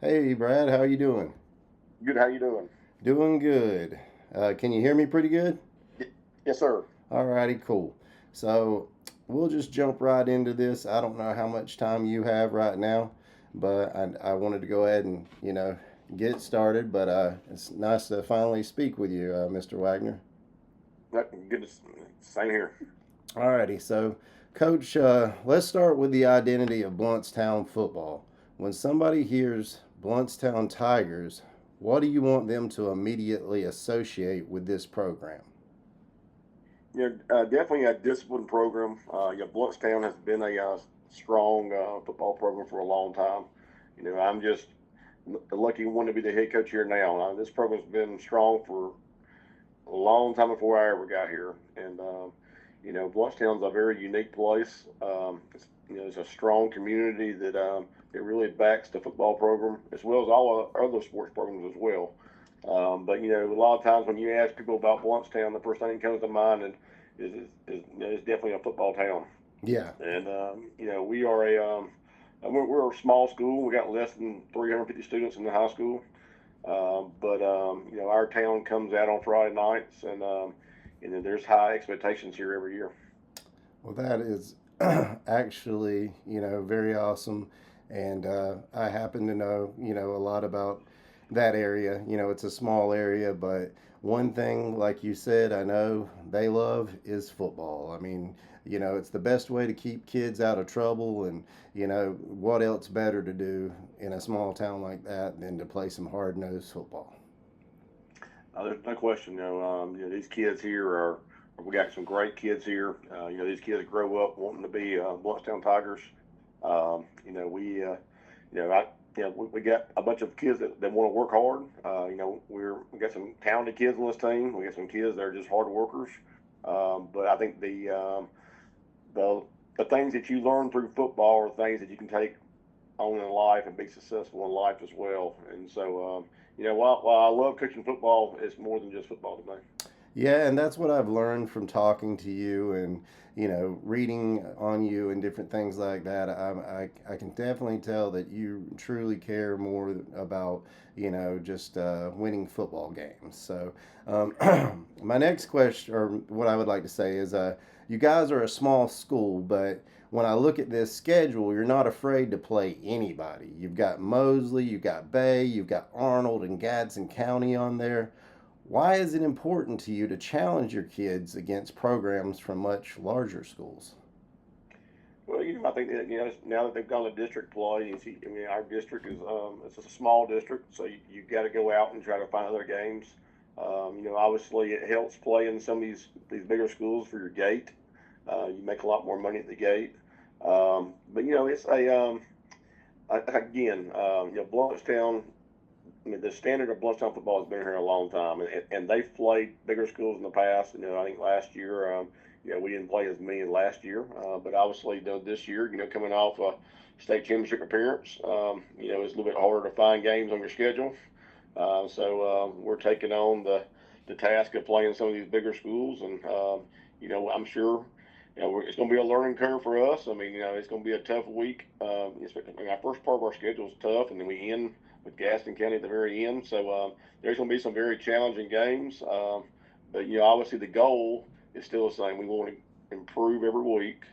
Hey Brad, how you doing? Good. How you doing? Doing good. Can you hear me pretty good? Y- Yes, sir. Alrighty, cool. So we'll just jump right into this. I don't know how much time you have right now, but I wanted to go ahead and get started. But it's nice to finally speak with you, Mr. Wagner. Good. Same here. Alrighty, so Coach, let's start with the identity of Blountstown football. When somebody hears Blountstown Tigers, what do you want them to immediately associate with this program? Definitely a disciplined program. Blountstown has been a strong football program for a long time. I'm just the lucky one to be the head coach here now. This program's been strong for a long time before I ever got here, and Blountstown's a very unique place. It's a strong community that it really backs the football program as well as all other sports programs as well. But a lot of times when you ask people about Blountstown, the first thing that comes to mind is definitely a football town. Yeah, And we are we're a small school. We got less than 350 students in the high school. But our town comes out on Friday nights, and then there's high expectations here every year. well, that is actually, very awesome. And I happen to know, a lot about that area. It's a small area, but one thing, like you said, I know they love is football. I mean, it's the best way to keep kids out of trouble. And, what else better to do in a small town like that than to play some hard nosed football? There's no question. These kids here are. We got some great kids here. These kids grow up wanting to be Blountstown Tigers. We, we got a bunch of kids that want to work hard. We got some talented kids on this team. We got some kids that are just hard workers. But I think the the things that you learn through football are things that you can take on in life and be successful in life as well. And so, while I love coaching football, it's more than just football to me. Yeah, and that's what I've learned from talking to you and reading on you and different things like that. I can definitely tell that you truly care more about just winning football games. So my next question, or what I would like to say, is you guys are a small school, but when I look at this schedule, you're not afraid to play anybody. You've got Mosley, you've got Bay, you've got Arnold and Gadsden County on there. Why is it important to you to challenge your kids against programs from much larger schools? Well, I think that now that they've gone to district play, you see, I mean, our district is it's a small district, so you got to go out and try to find other games. Obviously, it helps play in some of these bigger schools for your gate. You make a lot more money at the gate. But it's again, Blountstown. I mean, the standard of Blountstown football has been here a long time, and they've played bigger schools in the past. I think last year, we didn't play as many last year, but obviously, this year, coming off a state championship appearance, it's a little bit harder to find games on your schedule. So we're taking on the task of playing some of these bigger schools, and I'm sure. It's going to be a learning curve for us. I mean, it's going to be a tough week. Our first part of our schedule is tough, and then we end with Gaston County at the very end. So there's going to be some very challenging games. But obviously the goal is still the same. We want to improve every week,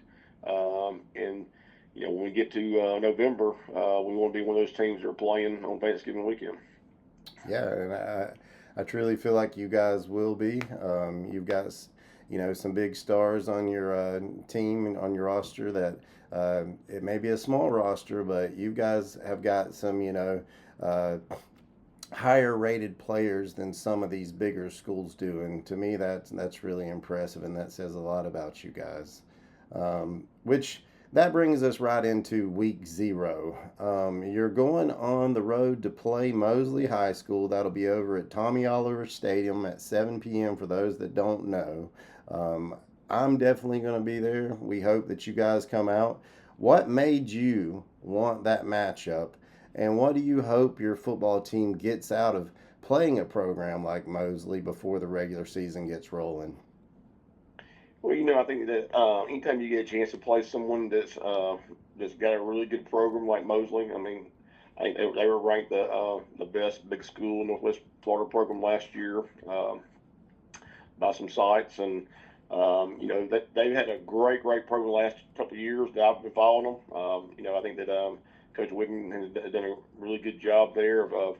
and when we get to November, we want to be one of those teams that are playing on Thanksgiving weekend. Yeah, and I truly feel like you guys will be. You've got some big stars on your team and on your roster that it may be a small roster, but you guys have got some uh, higher rated players than some of these bigger schools do, and to me that's really impressive, and that says a lot about you guys. Which that brings us right into week 0. You're going on the road to play Mosley High School. That'll be over at Tommy Oliver Stadium at 7 p.m. for those that don't know. Um, I'm definitely going to be there. We hope that you guys come out. What made you want that matchup, and what do you hope your football team gets out of playing a program like Mosley before the regular season gets rolling? Well, I think that anytime you get a chance to play someone that's got a really good program like Mosley, I mean, I think they were ranked the best big school Northwest Florida program last year by some sites, and they've had a great program the last couple of years that I've been following them. I think that Coach Waggoner has done a really good job there of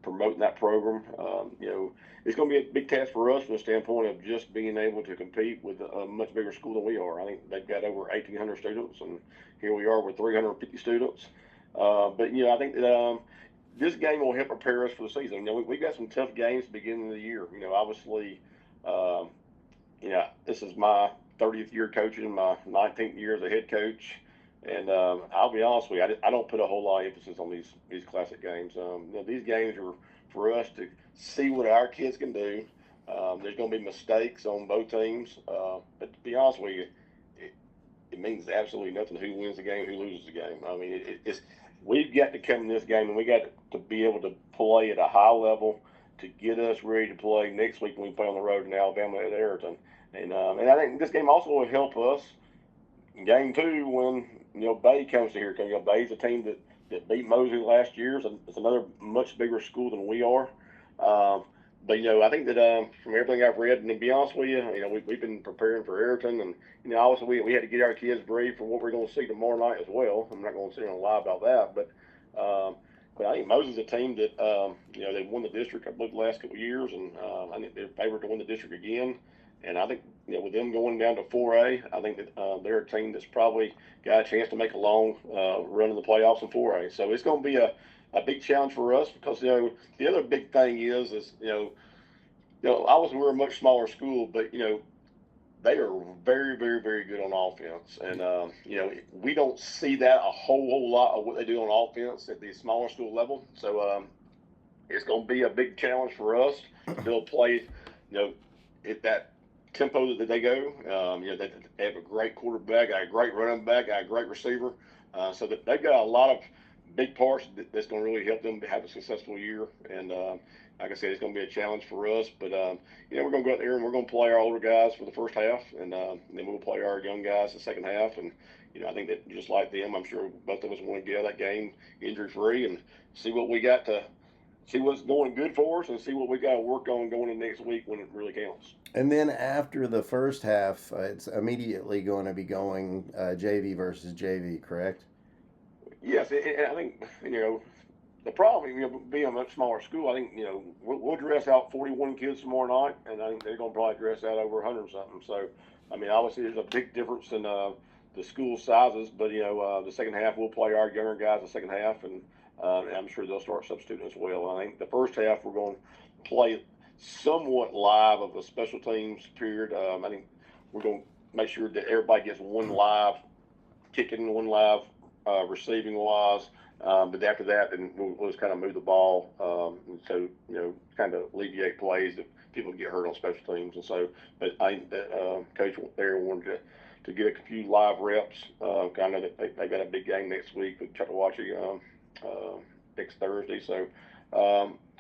promoting that program. It's going to be a big task for us from the standpoint of just being able to compete with a much bigger school than we are. I think they've got over 1,800 students, and here we are with 350 students. But I think that this game will help prepare us for the season. We've got some tough games at the beginning of the year. Obviously, uh, this is my 30th year coaching, my 19th year as a head coach, and I'll be honest with you, I don't put a whole lot of emphasis on these classic games. These games are for us to see what our kids can do. There's going to be mistakes on both teams, but to be honest with you, it means absolutely nothing who wins the game, who loses the game. I mean, it's we've got to come in this game and we got to be able to play at a high level to get us ready to play next week when we play on the road in Alabama at Ayrton. And I think this game also will help us in game two when Bay comes to here. Bay's a team that beat Mosley last year. So it's another much bigger school than we are. But I think that from everything I've read, and to be honest with you, we've been preparing for Ayrton, and also we had to get our kids briefed for what we're going to see tomorrow night as well. I'm not going to sit here and lie about that, but I think Mosley's a team that they've won the district I believe the last couple of years, and I think they're favored to win the district again. And I think with them going down to 4A, I think that they're a team that's probably got a chance to make a long run in the playoffs in 4A. So it's going to be a big challenge for us because the other big thing is obviously we're a much smaller school, but they are very very good on offense, and we don't see that a whole lot of what they do on offense at the smaller school level. So it's going to be a big challenge for us to play at that tempo that they go. They have a great quarterback, a great running back, a great receiver, so that they've got a lot of big parts that's going to really help them to have a successful year. And like I said, it's going to be a challenge for us. But we're going to go out there and we're going to play our older guys for the first half, and then we'll play our young guys the second half. And I think that just like them, I'm sure both of us want to get out of that game injury free and see what we got to see what's going good for us and see what we got to work on going in next week when it really counts. And then after the first half, it's immediately going to be going JV versus JV, correct? Yes, and I think the problem being a much smaller school. I think we'll dress out 41 kids tomorrow night, and I think they're going to probably dress out over 100 something. So I mean, obviously there's a big difference in the school sizes, but the second half we'll play our younger guys the second half, and I'm sure they'll start substituting as well. I think the first half we're going to play somewhat live of a special teams period. I think we're going to make sure that everybody gets one live kicking, one live receiving wise. But after that, then we'll just kind of move the ball. So, kind of alleviate plays that people get hurt on special teams. And so, but I think that Coach there wanted to get a few live reps. I know that they got a big game next week with Choctawacha next Thursday. So,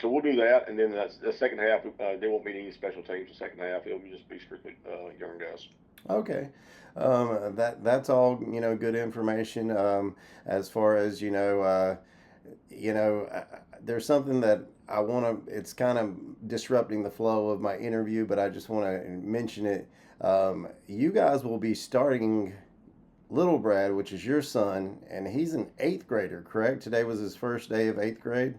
so we'll do that. And then the second half, there won't be any special teams the second half. It'll just be strictly young guys. Okay. That's all good information. As far as there's something that I want to. It's kind of disrupting the flow of my interview, but I just want to mention it. You guys will be starting little Brad, which is your son, and he's an 8th grader, correct? Today was his first day of 8th grade.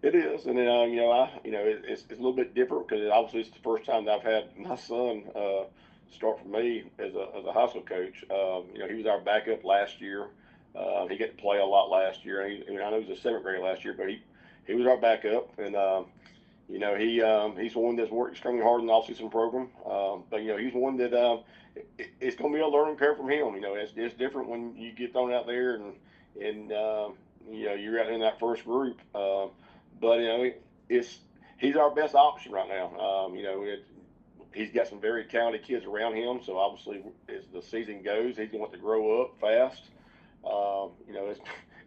It is, and then it's a little bit different because obviously it's the first time that I've had my son start for me as a high school coach. He was our backup last year. He got to play a lot last year. And I know he was a 7th grader last year, but he was our backup, and he's one that's worked extremely hard in the off-season program. But he's one that it's going to be a learning curve from him. It's different when you get thrown out there and you're out in that first group. But he's our best option right now. He's got some very talented kids around him, so obviously as the season goes, he's going to want to grow up fast.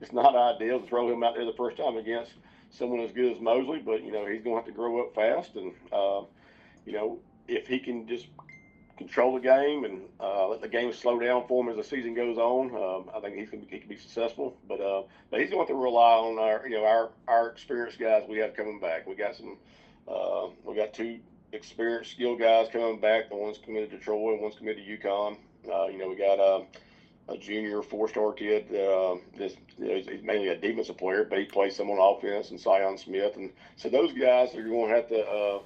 It's not ideal to throw him out there the first time against someone as good as Mosley, but he's going to have to grow up fast, and if he can just control the game and let the game slow down for him as the season goes on. I think he can be successful, but he's going to have to rely on our experienced guys we have coming back. We got two experienced skill guys coming back. The one's committed to Troy, and one's committed to UConn. We got a junior 4-star kid. He's mainly a defensive player, but he plays some on offense, and Sion Smith. And so those guys are going to have to,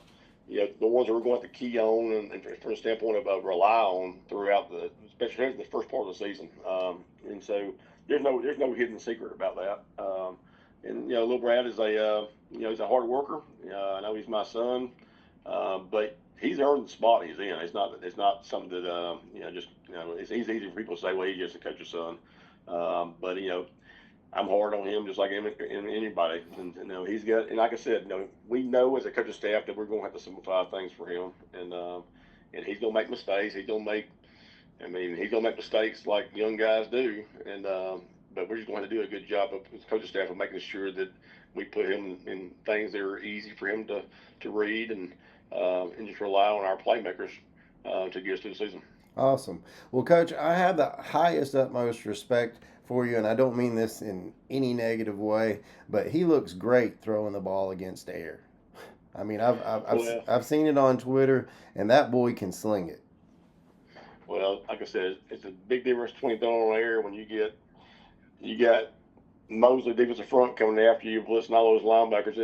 the ones that we're going to have to key on and from the standpoint of rely on throughout especially the first part of the season. And so there's no hidden secret about that. Little Brad is he's a hard worker. I know he's my son, but he's earned the spot he's in. It's not something that it's easy for people to say, well, he's just a coach's son. But I'm hard on him just like anybody. And he's got, and like I said, we know as a coaching staff that we're going to have to simplify things for him, and he's going to make mistakes. He's going to make mistakes like young guys do, and but we're just going to do a good job of as coaching staff of making sure that we put him in things that are easy for him to read and just rely on our playmakers to get us through the season. Awesome. Well, Coach, I have the highest, utmost respect for you, and I don't mean this in any negative way, but he looks great throwing the ball against air. I mean, I've seen it on Twitter, and that boy can sling it. Well, like I said, it's a big difference between throwing on air when you got Mosley defensive front coming after you, blitzing all those linebackers.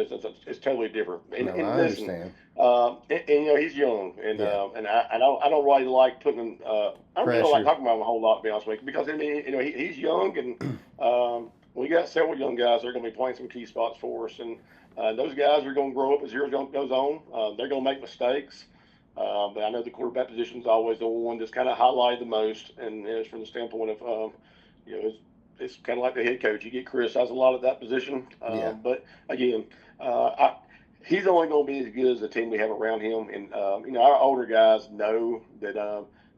It's totally different. And, I understand. He's young, and I don't really like putting. I don't really like talking about him a whole lot, to be honest with you, because he's young, and we got several young guys that are going to be playing some key spots for us, and those guys are going to grow up as the year goes on. They're going to make mistakes, but I know the quarterback position is always the one that's kind of highlighted the most, and it's from the standpoint of it's kind of like the head coach. You get criticized a lot at that position. But again, he's only going to be as good as the team we have around him. And, our older guys know that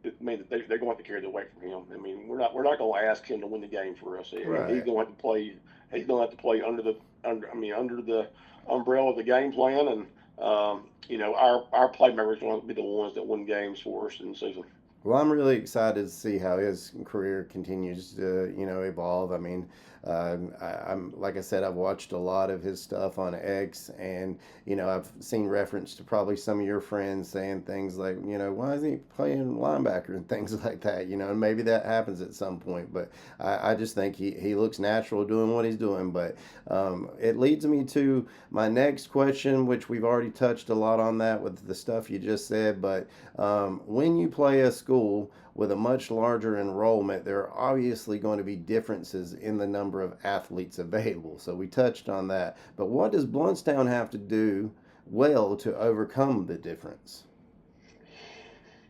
they're going to have to carry the weight from him. I mean, we're not going to ask him to win the game for us. Right. He's going to have to play. He's going to have to play under the umbrella of the game plan. And, our playmakers are going to be the ones that win games for us in the season. Well, I'm really excited to see how his career continues to, evolve. I mean, I'm like I said, I've watched a lot of his stuff on X, and I've seen reference to probably some of your friends saying things like, why is he playing linebacker and things like that, and maybe that happens at some point. But I just think he looks natural doing what he's doing. But it leads me to my next question, which we've already touched a lot on that with the stuff you just said. But when you play a school with a much larger enrollment, there are obviously going to be differences in the number of athletes available. So we touched on that. But what does Blountstown have to do well to overcome the difference?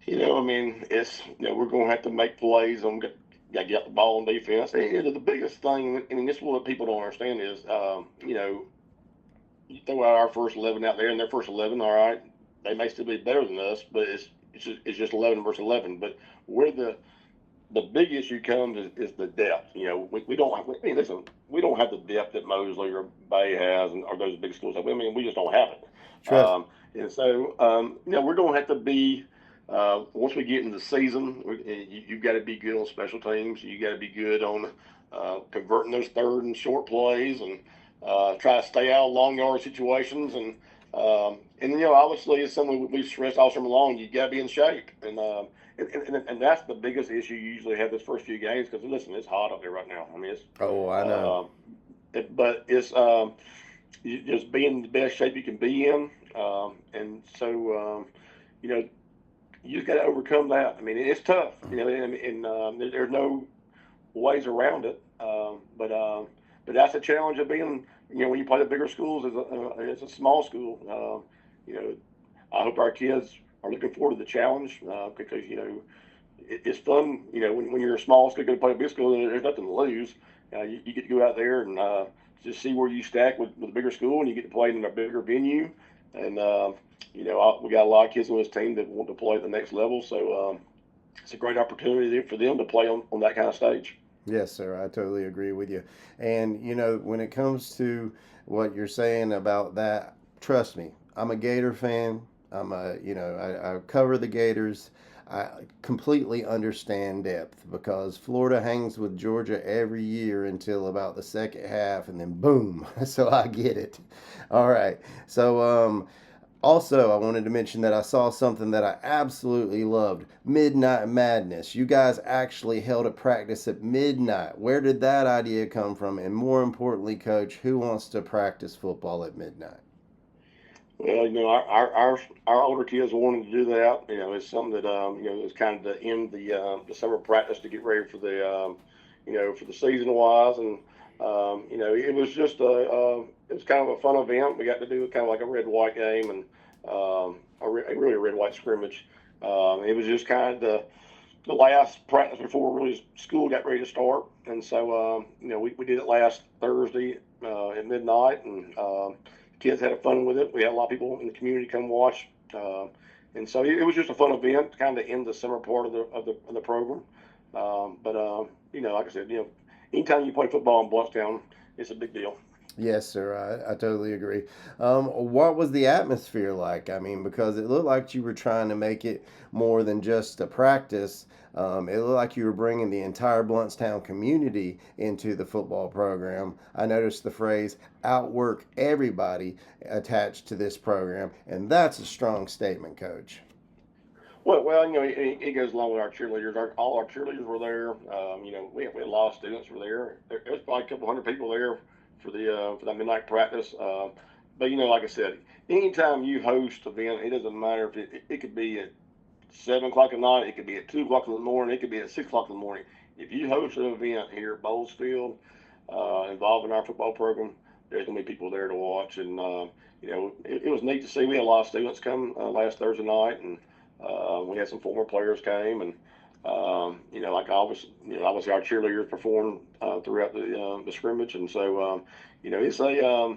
It's we're going to have to make plays on got to get the ball on defense. And the biggest thing, this is what people don't understand is, you throw out our first 11 out there, and their first 11, all right, they may still be better than us, but it's just 11 versus 11. But where the big issue comes is the depth. We don't have the depth that Mosley or Bay has, or those big schools. We just don't have it. And so, we're going to have to be, once we get into the season, you've got to be good on special teams. You got to be good on converting those third and short plays, and try to stay out of long yard situations. And obviously, it's something we've stressed all summer long. You got to be in shape, and that's the biggest issue you usually have this first few games. Because listen, it's hot up there right now. I know. But it's you just be in the best shape you can be in, and so you just got to overcome that. It's tough. And there's no ways around it. But that's a challenge of being. When you play the bigger schools, it's a small school. I hope our kids are looking forward to the challenge because it's fun. When you're a small school, going to play a big school, there's nothing to lose. You get to go out there and just see where you stack with a bigger school, and you get to play in a bigger venue. And we got a lot of kids on this team that want to play at the next level, so it's a great opportunity for them to play on that kind of stage. Yes, sir. I totally agree with you. And, when it comes to what you're saying about that, trust me, I'm a Gator fan. I cover the Gators. I completely understand depth because Florida hangs with Georgia every year until about the second half, and then boom. So I get it. All right. So also, I wanted to mention that I saw something that I absolutely loved: Midnight Madness. You guys actually held a practice at midnight. Where did that idea come from? And more importantly, Coach, who wants to practice football at midnight? Well, our older kids wanted to do that. It's something that it's kind of to end the summer practice to get ready for for the season wise, and it was just it was kind of a fun event. We got to do kind of like a red white game and really a red white scrimmage. It was just kind of the last practice before really school got ready to start, and so we did it last Thursday at midnight, and kids had fun with it. We had a lot of people in the community come watch, and so it was just a fun event, kind of end the summer part of the program. But like I said, anytime you play football in Blountstown, it's a big deal. Yes, sir. I totally agree. What was the atmosphere like? I mean, because it looked like you were trying to make it more than just a practice. It looked like you were bringing the entire Blountstown community into the football program. I noticed the phrase outwork everybody attached to this program, and that's a strong statement, Coach. It goes along with our cheerleaders. All our cheerleaders were there. We had a lot of students were there. There was probably a couple hundred people there for that midnight practice. But like I said, anytime you host an event, it doesn't matter if it could be at 7 o'clock at night, it could be at 2 o'clock in the morning, it could be at 6 o'clock in the morning. If you host an event here at Bowles Field involving our football program, there's going to be people there to watch. And it was neat to see. We had a lot of students come last Thursday night, and we had some former players came, and like obviously our cheerleaders performed throughout the scrimmage, and so it's a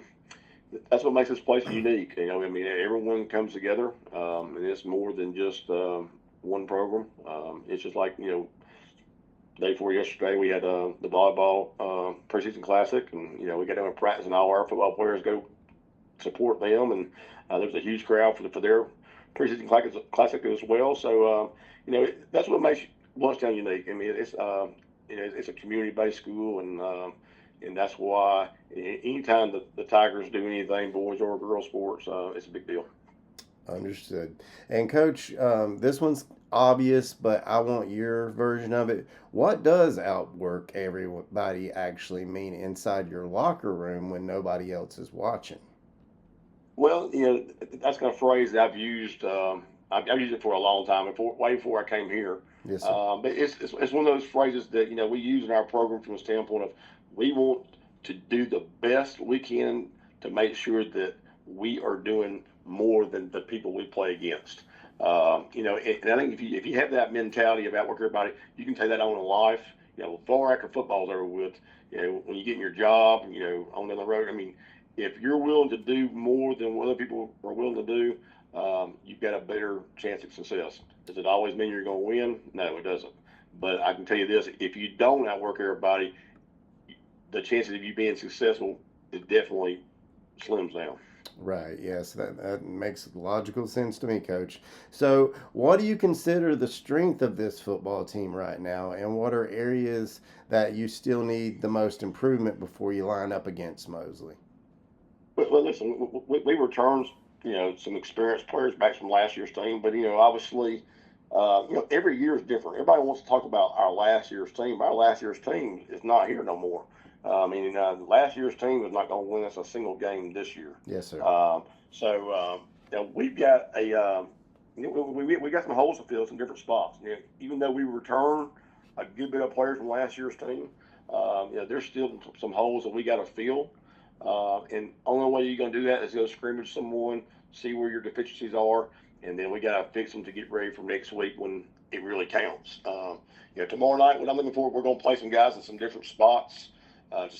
that's what makes this place unique. I mean, everyone comes together, and it's more than just one program. It's just like day before yesterday we had the volleyball preseason classic, and we got them in practice, and all our football players go support them, and there was a huge crowd for their preseason classic as well. So that's what makes Blountstown unique. I mean, it's a community-based school, and that's why anytime the Tigers do anything, boys or girls sports, it's a big deal. Understood. And Coach, this one's obvious, but I want your version of it. What does outwork everybody actually mean inside your locker room when nobody else is watching? Well, that's kind of phrase that I've used. I've used it for a long time, way before I came here. Yes, sir. But it's one of those phrases that we use in our program from the standpoint of we want to do the best we can to make sure that we are doing more than the people we play against. And I think if you have that mentality about work everybody, you can take that on in life. Far after football's over with, when you get in your job, on down the road. I mean, if you're willing to do more than what other people are willing to do, you've got a better chance of success. Does it always mean you're going to win? No, it doesn't. But I can tell you this: if you don't outwork everybody, the chances of you being successful is definitely slims down. Right. Yes, that makes logical sense to me, Coach. So, what do you consider the strength of this football team right now, and what are areas that you still need the most improvement before you line up against Mosley? Well, listen, we returned some experienced players back from last year's team, but obviously, every year is different. Everybody wants to talk about our last year's team. Our last year's team is not here no more. Last year's team is not going to win us a single game this year. Yes, sir. We've got we got some holes to fill in different spots. Even though we return a good bit of players from last year's team, there's still some holes that we got to fill. And only way you're going to do that is go scrimmage someone, see where your deficiencies are, and then we got to fix them to get ready for next week when it really counts. Tomorrow night, what I'm looking for, we're going to play some guys in some different spots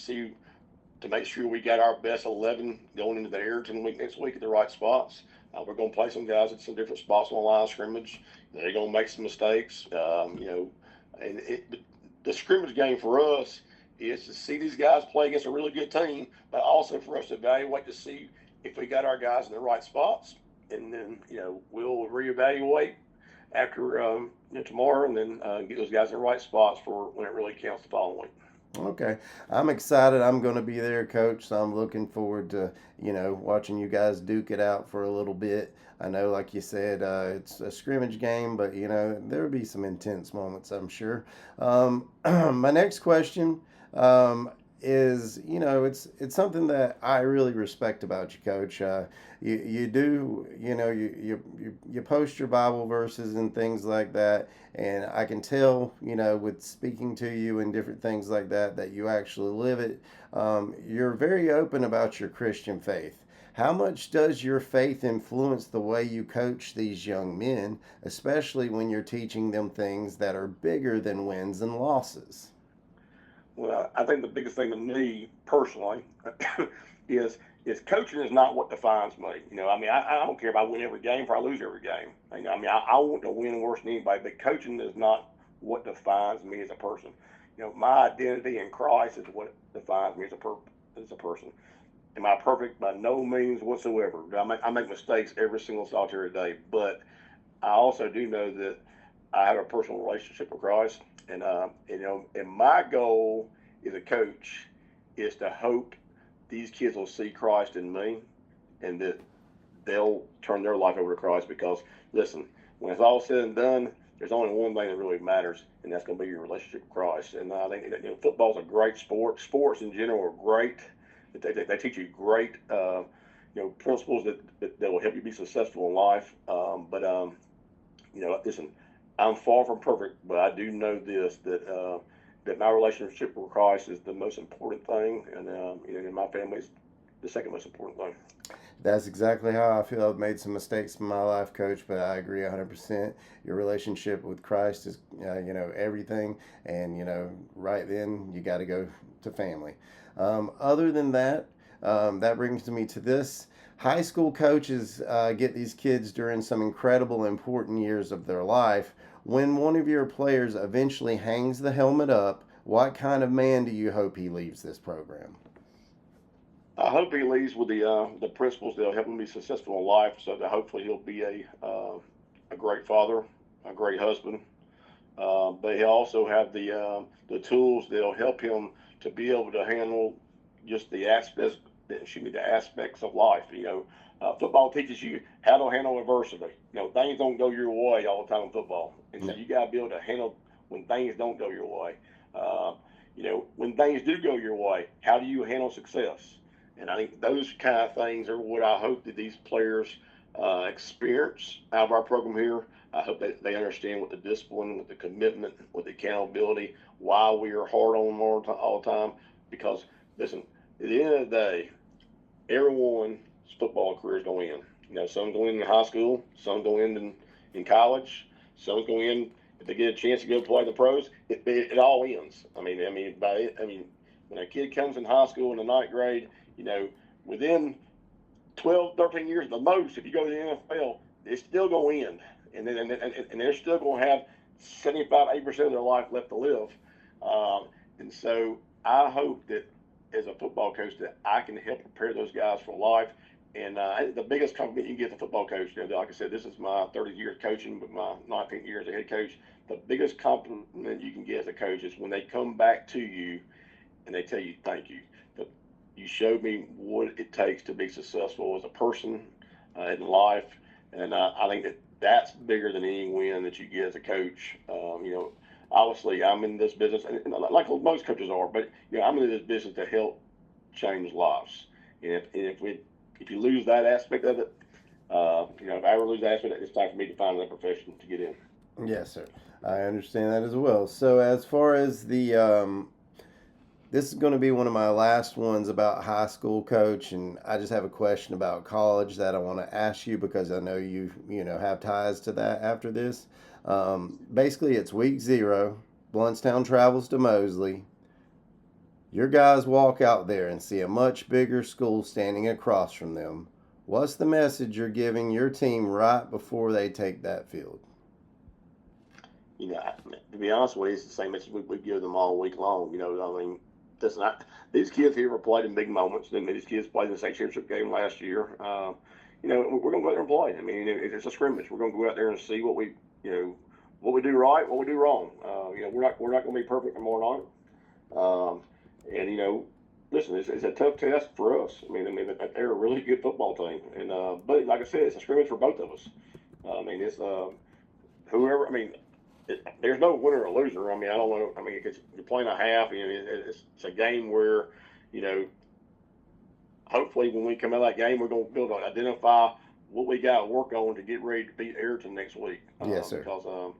to make sure we got our best 11 going into the Ayrton week next week at the right spots. We're going to play some guys at some different spots on the line of scrimmage. They're going to make some mistakes. The scrimmage game for us is to see these guys play against a really good team, but also for us to evaluate to see if we got our guys in the right spots and then we'll reevaluate after tomorrow, and then get those guys in the right spots for when it really counts the following week. Okay, I'm excited. I'm going to be there, Coach. So I'm looking forward to watching you guys duke it out for a little bit. I know, like you said, it's a scrimmage game, but there'll be some intense moments, I'm sure. My next question is, it's something that I really respect about you, Coach. You do, you post your Bible verses and things like that, and I can tell, with speaking to you and different things like that, that you actually live it. You're very open about your Christian faith. How much does your faith influence the way you coach these young men, especially when you're teaching them things that are bigger than wins and losses? Well, I think the biggest thing to me personally is coaching is not what defines me. I don't care if I win every game or I lose every game. I want to win worse than anybody, but coaching is not what defines me as a person. My identity in Christ is what defines me as a person. Am I perfect? By no means whatsoever. I make mistakes every single solitary day, but I also do know that I have a personal relationship with Christ, and and my goal as a coach is to hope these kids will see Christ in me, and that they'll turn their life over to Christ. Because listen, when it's all said and done, there's only one thing that really matters, and that's going to be your relationship with Christ. And I think football's a great sport. Sports in general are great. They teach you great, principles that will help you be successful in life. Listen, I'm far from perfect, but I do know this, that my relationship with Christ is the most important thing, and my family is the second most important thing. That's exactly how I feel. I've made some mistakes in my life, Coach, but I agree 100%. Your relationship with Christ is, everything, and right then you got to go to family. Other than that, that brings me to this. High school coaches get these kids during some incredible, important years of their life. When one of your players eventually hangs the helmet up, what kind of man do you hope he leaves this program? I hope he leaves with the principles that'll help him be successful in life, so that hopefully he'll be a great father, a great husband, but he'll also have the tools that'll help him to be able to handle just the aspects of life. Football teaches you how to handle adversity. Things don't go your way all the time in football, and so you got to be able to handle when things don't go your way. When things do go your way, how do you handle success? And I think those kind of things are what I hope that these players experience out of our program here. I hope that they understand what the discipline, with the commitment, with the accountability, why we are hard on them all the time. Because, listen, at the end of the day, everyone's football career is going in. Some go in high school, some go in college, some go in if they get a chance to go play the pros. It all ends. When a kid comes in high school in the ninth grade, within 12, 13 years at the most, if you go to the NFL, it's still going to end. And they're still going to have 75, 80% of their life left to live. And so I hope that as a football coach that I can help prepare those guys for life. And the biggest compliment you can get as a football coach, like I said, this is my 30 years coaching, but my 19 years as a head coach. The biggest compliment you can get as a coach is when they come back to you and they tell you, thank you. You showed me what it takes to be successful as a person in life. And I think that's bigger than any win that you get as a coach. Obviously, I'm in this business, and like most coaches are, but I'm in this business to help change lives. And if you lose that aspect of it, if I ever lose that aspect, it's time for me to find another profession to get in. Yes, sir. I understand that as well. So as far as the this is going to be one of my last ones about high school, Coach, and I just have a question about college that I want to ask you because I know you have ties to that after this. Basically, it's week 0. Blountstown travels to Mosley. Your guys walk out there and see a much bigger school standing across from them. What's the message you're giving your team right before they take that field? To be honest with you, it's the same message we give them all week long. These kids here were played in big moments. These kids played in the state championship game last year. we're going to go out there and play. I mean, it's a scrimmage. We're going to go out there and see what what we do right, what we do wrong. We're not going to be perfect tomorrow night. And listen, it's a tough test for us. I mean, they're a really good football team, and but like I said, it's a scrimmage for both of us. I mean, it's whoever. I mean, there's no winner or loser. I mean, I don't know. I mean, you're playing a half. It's a game where, hopefully when we come out of that game, we're going to be able to identify what we got to work on to get ready to beat Ayrton next week. Yes, sir. Because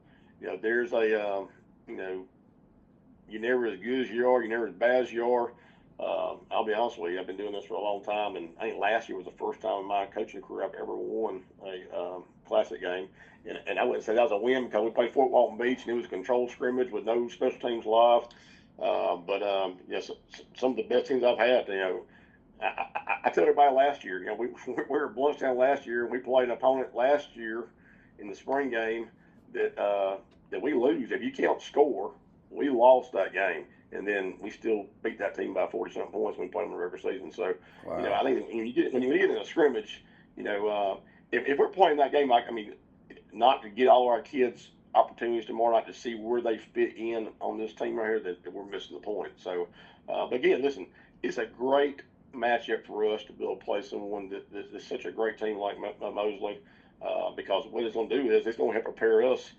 there's a you're never as good as you are. You're never as bad as you are. I'll be honest with you. I've been doing this for a long time, and I think last year was the first time in my coaching career I've ever won a classic game. And I wouldn't say that was a win because we played Fort Walton Beach, and it was a controlled scrimmage with no special teams live. But yes, some of the best teams I've had. I told everybody last year. We were at Blountstown last year, and we played an opponent last year in the spring game that we lose. If you can't score, we lost that game, and then we still beat that team by 40-something points when we played them in the regular season. So, wow. I think when you get in a scrimmage, if we're playing that game, not to get all our kids opportunities tomorrow night to see where they fit in on this team right here, that we're missing the point. So, but again, listen, it's a great matchup for us to be able to play someone that is such a great team like Mosley, because what it's going to do is it's going to help prepare us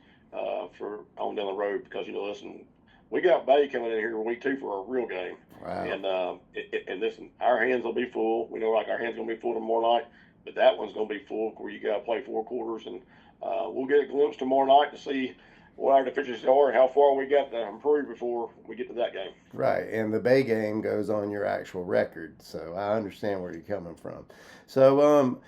for on down the road. Because listen, we got Bay coming in here week 2 for a real game. Wow. And listen, our hands will be full. We know our hands going to be full tomorrow night, but that one's going to be full where you got to play 4 quarters, and we'll get a glimpse tomorrow night to see what our deficiencies are and how far we got to improve before we get to that game. Right, and the Bay game goes on your actual record, so I understand where you're coming from. So,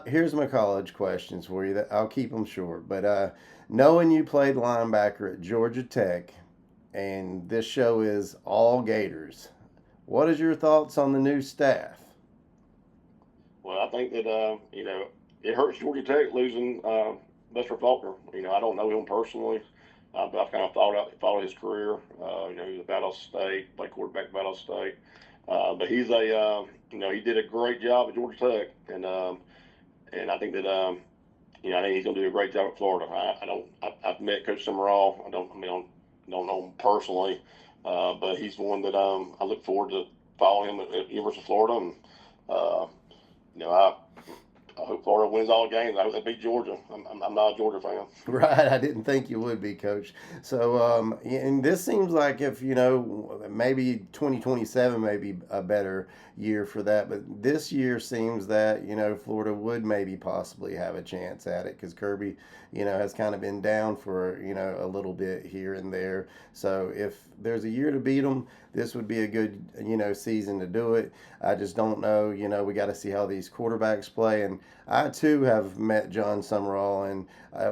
here's my college questions for you. I'll keep them short, but knowing you played linebacker at Georgia Tech, and this show is all Gators, what is your thoughts on the new staff? Well, I think that it hurts Georgia Tech losing Buster Faulkner. I don't know him personally, but I've kind of followed his career. He was at Battle State, played quarterback at Battle State, but he's he did a great job at Georgia Tech, and I think that I think he's going to do a great job at Florida. I've met Coach Summerall. I don't know him personally, but he's one that I look forward to following him at University of Florida, and I hope Florida wins all games. I hope they beat Georgia. I'm not a Georgia fan. Right, I didn't think you would be, Coach. So, and this seems like if, maybe 2027 may be a better year for that, but this year seems that, Florida would maybe possibly have a chance at it because Kirby, has kind of been down for, a little bit here and there. So if there's a year to beat them, this would be a good, season to do it. I just don't know, we got to see how these quarterbacks play. And I, too, have met John Summerall. And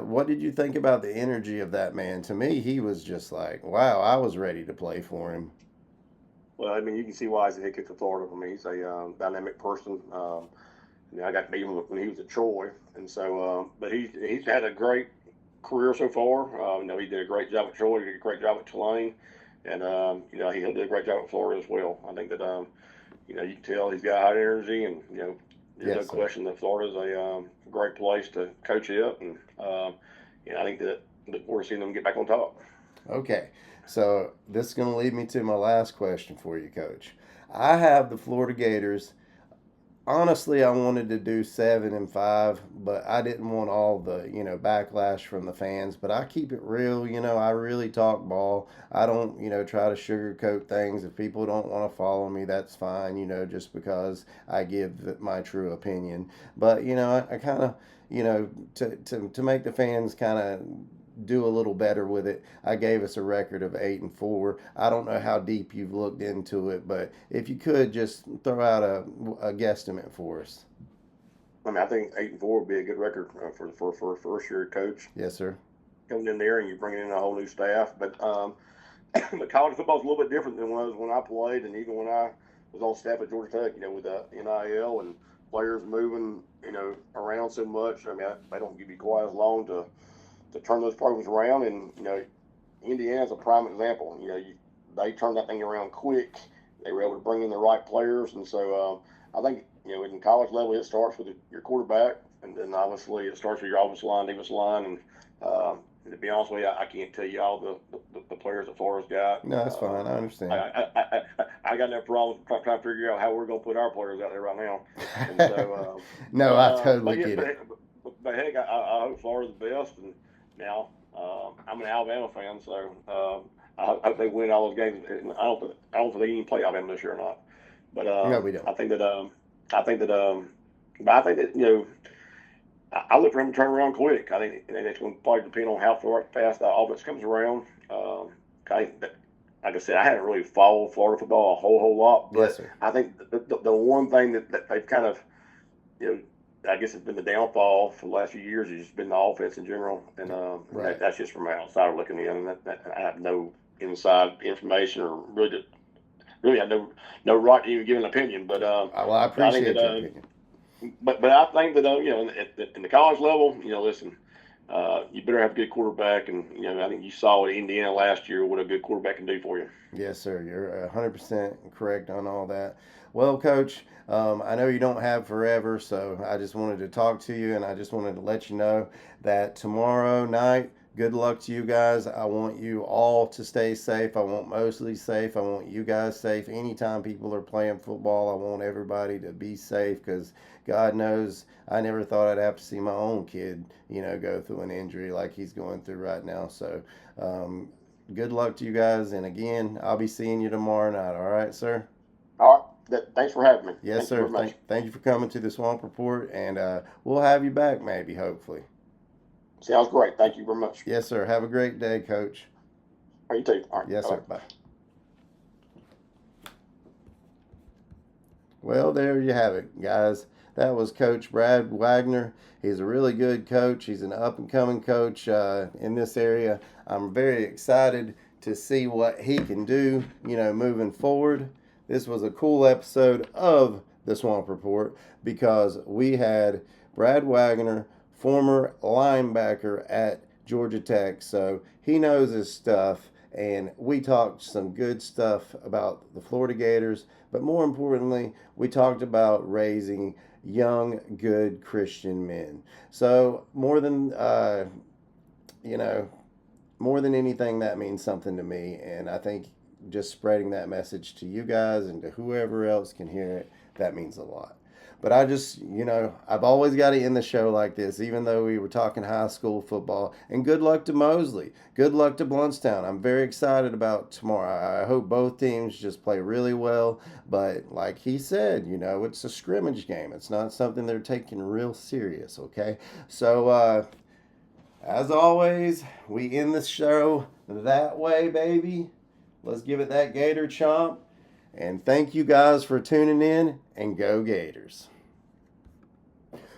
what did you think about the energy of that man? To me, he was just like, wow, I was ready to play for him. Well, you can see why he's a head coach of Florida. For me, he's a dynamic person. I got to meet him when he was at Troy. And so, but he's had a great career so far. He did a great job at Troy. He did a great job at Tulane. And, he'll do a great job at Florida as well. I think that, you can tell he's got high energy, and, there's no question that Florida's a great place to coach it. And, I think that we're seeing them get back on top. Okay. So this is going to lead me to my last question for you, Coach. I have the Florida Gators. Honestly, I wanted to do 7-5, but I didn't want all the, backlash from the fans. But I keep it real, I really talk ball. I don't, try to sugarcoat things. If people don't want to follow me, that's fine, just because I give my true opinion. But, I kind of, to make the fans kind of do a little better with it, I gave us a record of 8-4. I don't know how deep you've looked into it, but if you could just throw out a guesstimate for us. I think 8-4 would be a good record for a first year coach. Yes, sir. Coming in there and you're bringing in a whole new staff, but but college football is a little bit different than it was when I played, and even when I was on staff at Georgia Tech. With the NIL and players moving, around so much. They don't give you quite as long to turn those programs around, and Indiana's a prime example. They turned that thing around quick. They were able to bring in the right players, and so I think in college level, it starts with your quarterback, and then obviously it starts with your offensive line, defensive line, and to be honest with you, I can't tell you all the players that Florida's got. No, that's fine. I understand. I got no problem trying to figure out how we're going to put our players out there right now. And so, no, I totally get it. But heck, I hope Florida's the best. And now I'm an Alabama fan, so I hope they win all those games. I don't think they even play Alabama this year or not. But no, we don't. I think that but I think that I look for him to turn around quick. I think it's going to probably depend on how fast that offense comes around. Like I said, I haven't really followed Florida football a whole lot. But yes, sir. I think the one thing that they've kind of, I guess it's been the downfall for the last few years has just been the offense in general. And right. that's just from an outsider looking in. And I have no inside information or really have no right to even give an opinion. But well, I appreciate your opinion. But I think that in the college level, listen, you better have a good quarterback, and I think you saw at Indiana last year what a good quarterback can do for you. Yes, sir. You're 100% correct on all that. Well, Coach, I know you don't have forever, so I just wanted to talk to you, and I just wanted to let you know that tomorrow night, good luck to you guys. I want you all to stay safe. I want Mosley safe. I want you guys safe. Anytime people are playing football, I want everybody to be safe, because God knows I never thought I'd have to see my own kid, go through an injury like he's going through right now. So good luck to you guys. And again, I'll be seeing you tomorrow night. All right, sir? All right. Thanks for having me. Yes, sir. Thank you for coming to the Swamp Report, and we'll have you back maybe, hopefully. Sounds great. Thank you very much. Yes, sir. Have a great day, Coach. You too. All right. Yes, sir. Bye. Well, there you have it, guys. That was Coach Brad Waggoner. He's a really good coach. He's an up-and-coming coach in this area. I'm very excited to see what he can do, moving forward. This was a cool episode of the Swamp Report because we had Brad Waggoner, former linebacker at Georgia Tech, so he knows his stuff, and we talked some good stuff about the Florida Gators, but more importantly, we talked about raising young, good Christian men. So more than anything, that means something to me, and I think just spreading that message to you guys and to whoever else can hear it, that means a lot. But I just, I've always got to end the show like this, even though we were talking high school football. And good luck to Mosley. Good luck to Blountstown. I'm very excited about tomorrow. I hope both teams just play really well. But like he said, it's a scrimmage game. It's not something they're taking real serious, okay? So, as always, we end the show that way, baby. Let's give it that Gator chomp. And thank you guys for tuning in, and go Gators.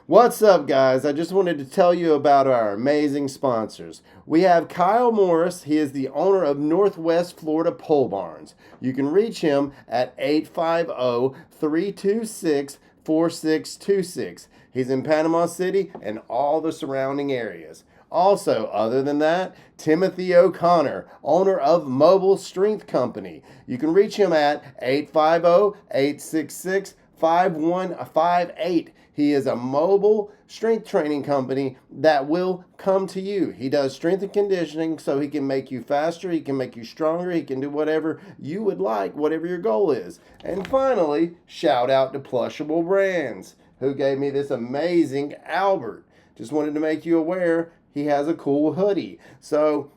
What's up, guys? I just wanted to tell you about our amazing sponsors. We have Kyle Morris. He is the owner of Northwest Florida Pole Barns. You can reach him at 850-326-4626. He's in Panama City and all the surrounding areas. Also, other than that, Timothy O'Connor, owner of Mobile Strength Company. You can reach him at 850-866-5158. He is a mobile strength training company that will come to you. He does strength and conditioning so he can make you faster, he can make you stronger, he can do whatever you would like, whatever your goal is. And finally, shout out to Plushable Brands, who gave me this amazing Albert. Just wanted to make you aware he has a cool hoodie. So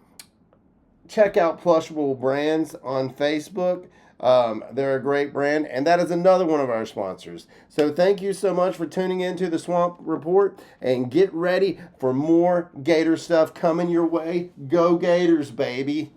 check out Plushable Brands on Facebook. They're a great brand, and that is another one of our sponsors. So thank you so much for tuning into the Swamp Report, and get ready for more Gator stuff coming your way. Go Gators, baby.